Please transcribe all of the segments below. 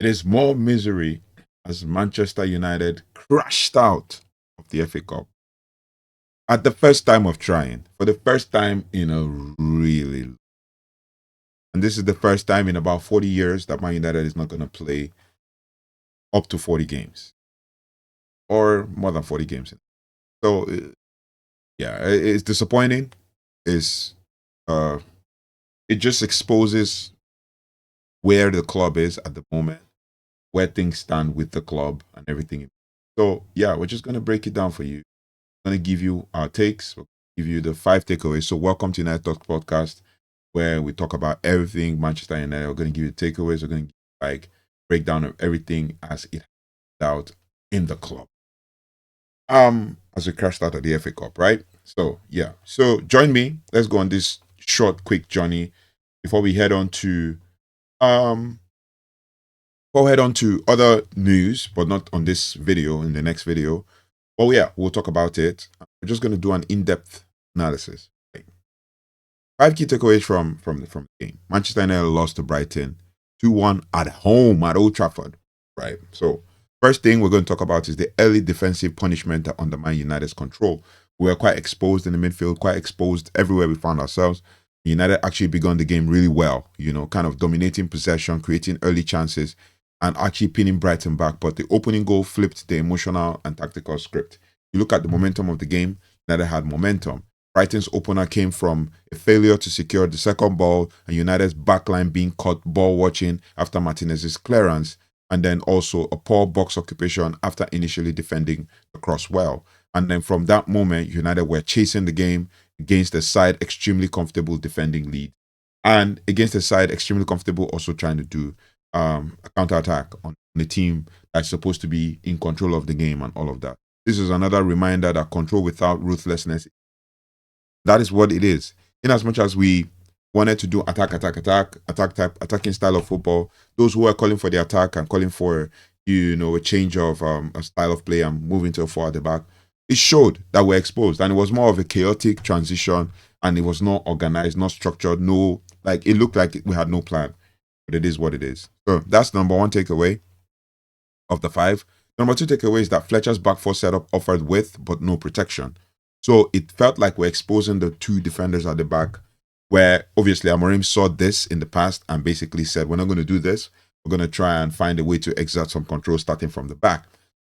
It is more misery as Manchester United crashed out of the FA Cup at the first time of trying, for the first time in a really, and this is the first time in about 40 years that Man United is not going to play up to 40 games or more than 40 games. So, yeah, it's disappointing. It's, uh, it just exposes where the club is at the moment, where things stand with the club and everything. So, yeah, we're just going to break it down for you. I'm going to give you our takes, we'll give you the 5 takeaways. So, welcome to United Talk Podcast, where we talk about everything Manchester United. We're going to give you takeaways. We're going to like breakdown of everything as it out in the club. As we crashed out of the FA Cup, right? So yeah. So join me. Let's go on this short, quick journey before we head on to other news, but not on this video, in the next video. Oh yeah, we'll talk about it. We're just gonna do an in-depth analysis. Right? 5 key takeaways from the game. Manchester United lost to Brighton 2-1 at home at Old Trafford. Right. So first thing we're going to talk about is the early defensive punishment that undermined United's control. We were quite exposed in the midfield, quite exposed everywhere we found ourselves. United actually begun the game really well, kind of dominating possession, creating early chances, and actually pinning Brighton back. But the opening goal flipped the emotional and tactical script. You look at the momentum of the game, United had momentum. Brighton's opener came from a failure to secure the second ball, and United's backline being caught ball watching after Martinez's clearance, and then also a poor box occupation after initially defending the cross well. And then from that moment, United were chasing the game against a side extremely comfortable defending lead, and against a side extremely comfortable also trying to do a counter-attack on the team that's supposed to be in control of the game and all of that. This is another reminder that control without ruthlessness, that is what it is. In as much as we wanted to do attacking style of football, those who are calling for the attack and calling for a change of a style of play and moving to a 4 at the back, it showed that we're exposed, and it was more of a chaotic transition, and it was not organized, not structured, it looked like we had no plan, but it is what it is. So that's number 1 takeaway of the 5. Number 2 takeaway is that Fletcher's back 4 setup offered width but no protection. So it felt like we're exposing the 2 defenders at the back, where obviously Amorim saw this in the past and basically said, we're not going to do this. We're going to try and find a way to exert some control starting from the back.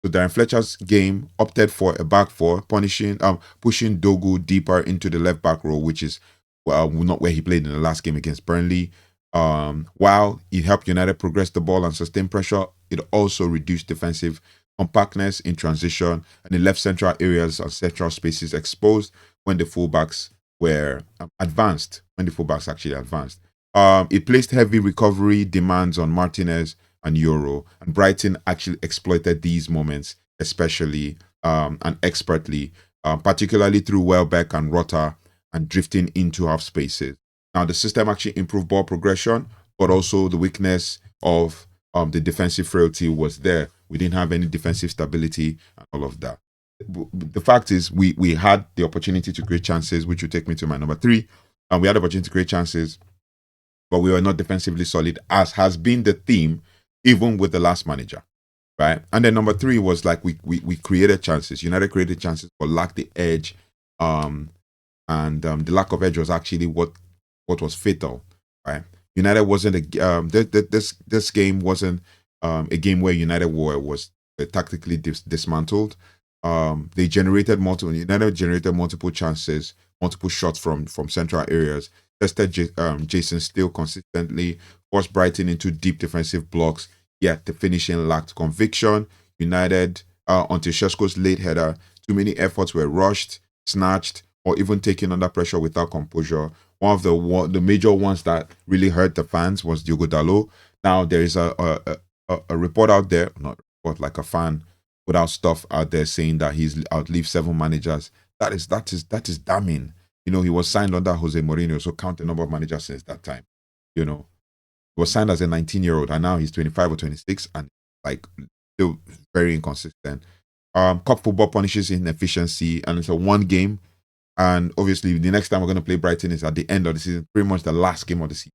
So Darren Fletcher's game opted for a back 4, pushing Dorgu deeper into the left back role, which is not where he played in the last game against Burnley. While it helped United progress the ball and sustain pressure, it also reduced defensive compactness in transition, and it left central areas and central spaces exposed when the fullbacks were advanced. It placed heavy recovery demands on Martinez and Yoro, and Brighton actually exploited these moments, especially and expertly, particularly through Welbeck and Rota and drifting into half spaces. Now, the system actually improved ball progression, but also the weakness of the defensive frailty was there. We didn't have any defensive stability and all of that. The fact is, we had the opportunity to create chances, which will take me to my number 3. And we had the opportunity to create chances, but we were not defensively solid, as has been the theme even with the last manager, right? And then number 3 was like we created chances. United created chances, but lacked the edge. And the lack of edge was actually what was fatal, right? United wasn't this game wasn't a game where United was tactically dismantled. United generated multiple chances, multiple shots from central areas. Tested Jason Steele consistently, forced Brighton into deep defensive blocks, yet the finishing lacked conviction. United, until Sesko's late header, too many efforts were rushed, snatched, or even taken under pressure without composure. One of the major ones that really hurt the fans was Diogo Dalot. Now there is a report out there, not a report, like a fan without stuff out there saying that he's outlived 7 managers. That is damning. He was signed under Jose Mourinho, so count the number of managers since that time. He was signed as a 19-year-old, and now he's 25 or 26, and still very inconsistent. Cup football punishes inefficiency, and it's a 1 game. And obviously, the next time we're going to play Brighton is at the end of the season, pretty much the last game of the season.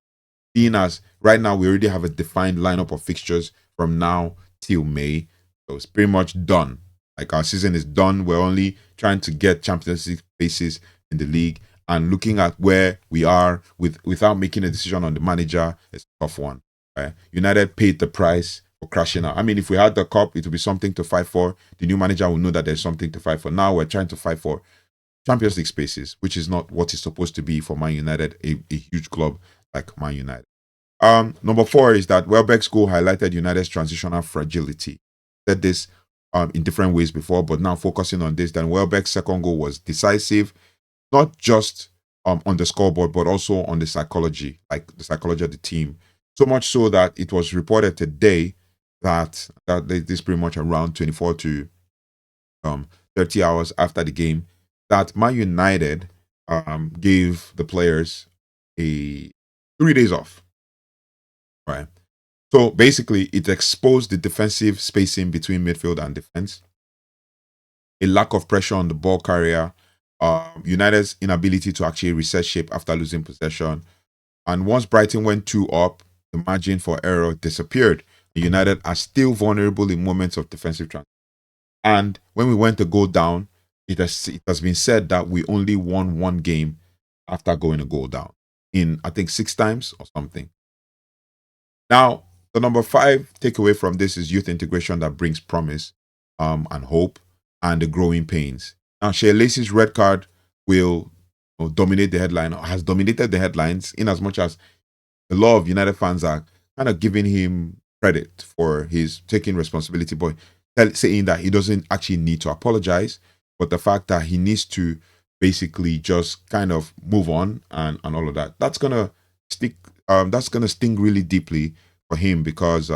Being as right now we already have a defined lineup of fixtures from now till May. So it's pretty much done. Like our season is done. We're only trying to get Champions League places in the league, and looking at where we are without making a decision on the manager is a tough one. Right? United paid the price for crashing out. I mean, if we had the cup, it would be something to fight for. The new manager will know that there's something to fight for. Now we're trying to fight for Champions League spaces, which is not what it's supposed to be for Man United, a huge club like Man United. Number 4 is that Welbeck's goal highlighted United's transitional fragility. Said this in different ways before, but now focusing on this, then Welbeck's second goal was decisive, not just on the scoreboard, but also on the psychology, like the psychology of the team. So much so that it was reported today that this pretty much around 24 to 30 hours after the game, that Man United gave the players a 3 days off. Right. So basically, it exposed the defensive spacing between midfield and defense, a lack of pressure on the ball carrier, United's inability to actually reset shape after losing possession. And once Brighton went 2 up, the margin for error disappeared. United are still vulnerable in moments of defensive transition. And when we went to go down, it has been said that we only won 1 game after going a goal down in, I think, 6 times or something. Now, the number 5 takeaway from this is youth integration that brings promise and hope and the growing pains. Now, Shea Lacey's red card will dominate the headline, or has dominated the headlines, in as much as a lot of United fans are kind of giving him credit for his taking responsibility, but saying that he doesn't actually need to apologize, but the fact that he needs to basically just kind of move on and all of that. That's gonna stick. That's gonna sting really deeply for him, because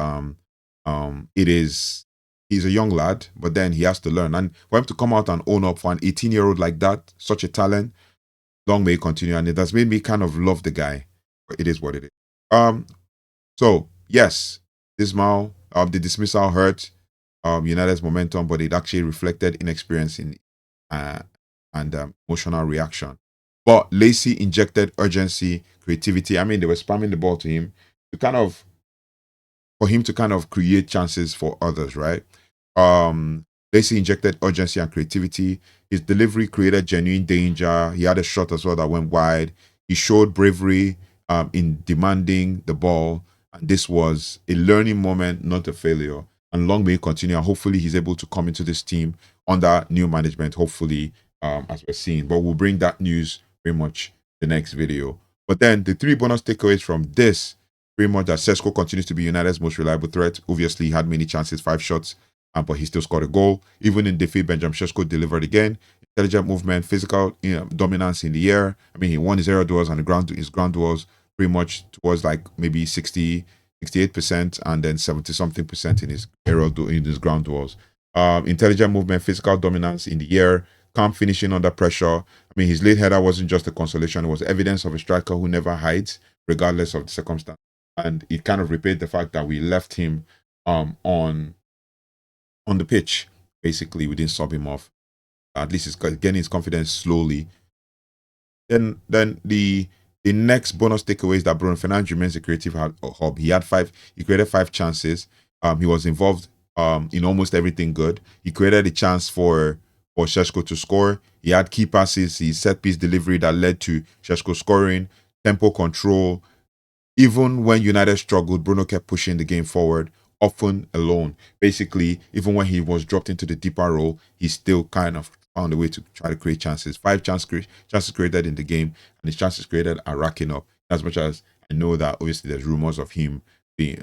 he's a young lad, but then he has to learn. And for him to come out and own up for an 18-year-old like that, such a talent, long may it continue. And it has made me kind of love the guy. But it is what it is. So yes, the dismissal hurt United's momentum, but it actually reflected inexperience in and emotional reaction. But Lacey injected urgency, creativity. I mean, they were spamming the ball to him for him to kind of create chances for others, right? Lacey injected urgency and creativity. His delivery created genuine danger. He had a shot as well that went wide. He showed bravery in demanding the ball. And this was a learning moment, not a failure. And long may it continue. And hopefully he's able to come into this team under new management, hopefully, as we're seeing. But we'll bring that news pretty much the next video. But then the 3 bonus takeaways from this, pretty much that Sesko continues to be United's most reliable threat. Obviously, he had many chances, 5 shots, but he still scored a goal. Even in defeat, Benjamin Sesko delivered again. Intelligent movement, physical dominance in the air. I mean, he won his aerial duels, and his ground duels pretty much towards like maybe 68%, and then 70-something% in his in his ground duels. Intelligent movement, physical dominance in the air, calm finishing under pressure. I mean, his late header wasn't just a consolation; it was evidence of a striker who never hides, regardless of the circumstance. And it kind of repaid the fact that we left him on the pitch. Basically, we didn't sub him off. At least he's getting his confidence slowly. Then the next bonus takeaway is that Bruno Fernandes remains a creative hub. He created 5 chances. He was involved in almost everything good. He created a chance for Sesko to score. He had key passes, his set piece delivery that led to Sesko scoring, tempo control. Even when United struggled, Bruno kept pushing the game forward, often alone. Basically, even when he was dropped into the deeper role, he still kind of found a way to try to create chances. 5 chances created in the game, and his chances created are racking up. As much as I know that obviously there's rumors of him being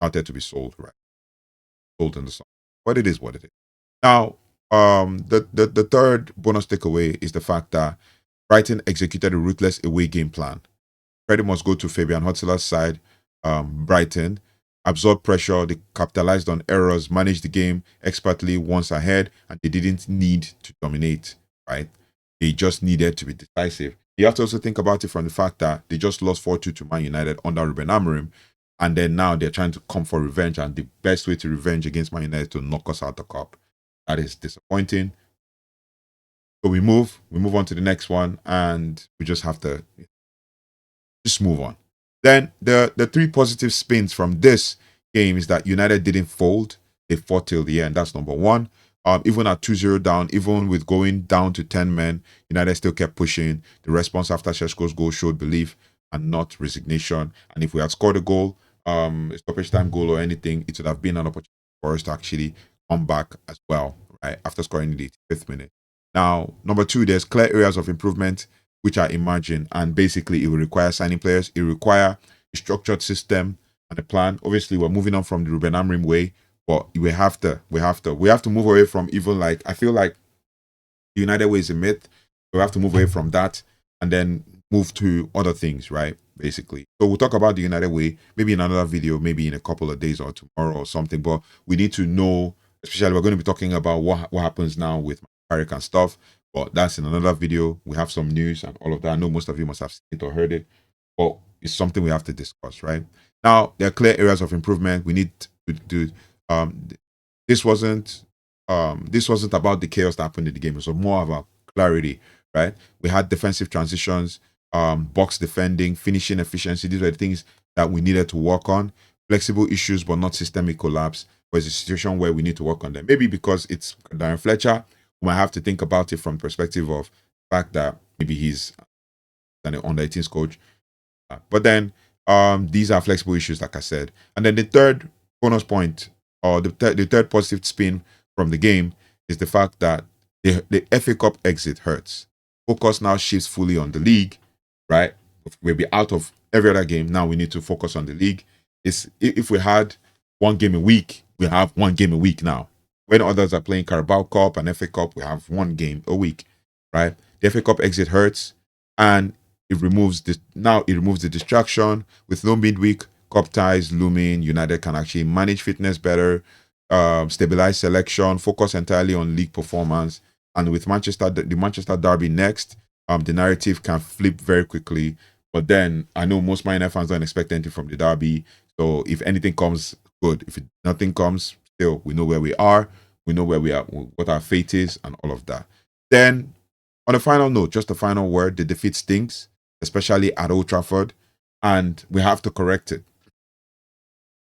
wanted to be sold, right? Sold in the summer. But it is what it is. Now, the third bonus takeaway is the fact that Brighton executed a ruthless away game plan. Credit must go to Fabian Hotzeler's side. Brighton absorbed pressure, they capitalized on errors, managed the game expertly once ahead, and they didn't need to dominate, right? They just needed to be decisive. You have to also think about it from the fact that they just lost 4-2 to Man United under Ruben Amorim, and then now they're trying to come for revenge, and the best way to revenge against Man United is to knock us out the cup. That is disappointing. So we move on to the next one, and we just have to just move on. Then the 3 positive spins from this game is that United didn't fold. They fought till the end. That's number one. Even at 2-0 down, even with going down to 10 men, United still kept pushing. The response after Sesko's goal showed belief and not resignation. And if we had scored a goal, a stoppage time goal or anything, it would have been an opportunity for us to actually come back as well, right? After scoring in the 85th minute. Now, number two, there's clear areas of improvement which are emerging, and basically it will require signing players. It will require a structured system and a plan. Obviously, we're moving on from the Ruben Amorim way, but we have to move away from even like, I feel like the United way is a myth. We have to move away from that and then move to other things, right? Basically. So we'll talk about the United way, maybe in another video, maybe in a couple of days or tomorrow or something. But we need to know, especially we're going to be talking about what happens now with Carrick and stuff. But that's in another video. We have some news and all of that. I know most of you must have seen it or heard it, but it's something we have to discuss, right? Now, there are clear areas of improvement. We need to do. This wasn't about the chaos that happened in the game. It was more about clarity, right? We had defensive transitions, box defending, finishing efficiency. These were the things that we needed to work on. Flexible issues, but not systemic collapse. But it's a situation where we need to work on them. Maybe because it's Darren Fletcher, we might have to think about it from the perspective of the fact that maybe he's an under-18s coach. But then these are flexible issues, like I said. And then the third bonus point, or the third positive spin from the game, is the fact that the FA Cup exit hurts. Focus now shifts fully on the league, right? We'll be out of every other game. Now we need to focus on the league. If we had one game a week, we have one game a week now. When others are playing Carabao Cup and FA Cup, we have one game a week, right? The FA Cup exit hurts, and it removes the distraction. With no midweek cup ties looming, United can actually manage fitness better, stabilize selection, focus entirely on league performance. And with the Manchester derby next, the narrative can flip very quickly. But then I know most Man United fans don't expect anything from the derby. So if anything comes, good. If nothing comes, still we know where we are. We know where we are, what our fate is, and all of that. Then, on a final note, just a final word: the defeat stinks, especially at Old Trafford, and we have to correct it.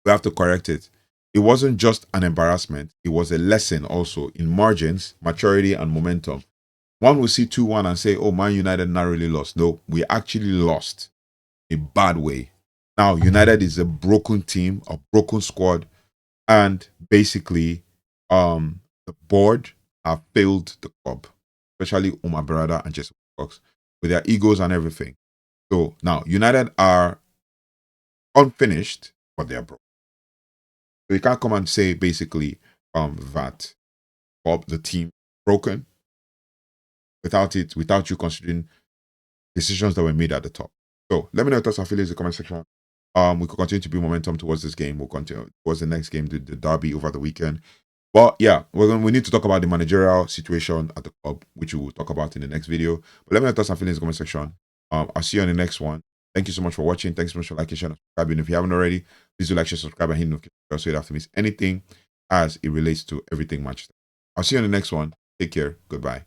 We have to correct it. It wasn't just an embarrassment; it was a lesson also in margins, maturity, and momentum. One will see 2-1 and say, "Oh, Man United narrowly lost." No, we actually lost a bad way. Now, United is a broken team, a broken squad, and basically, the board have failed the club, especially Omar Berada and Jesse Fox, with their egos and everything. So now United are unfinished, but they are broke. So you can't come and say basically that the team broken without you considering decisions that were made at the top. So let me know your thoughts and feelings in the comment section. We could continue to build momentum towards this game. We'll continue towards the next game, the derby over the weekend. But yeah, we need to talk about the managerial situation at the club, which we will talk about in the next video. But let me know your thoughts and feelings in the comment section. I'll see you on the next one. Thank you so much for watching. Thanks so much for liking, sharing, and subscribing. If you haven't already, please do like, share, subscribe, and hit the notification bell so you don't have to miss anything as it relates to everything Manchester. I'll see you on the next one. Take care. Goodbye.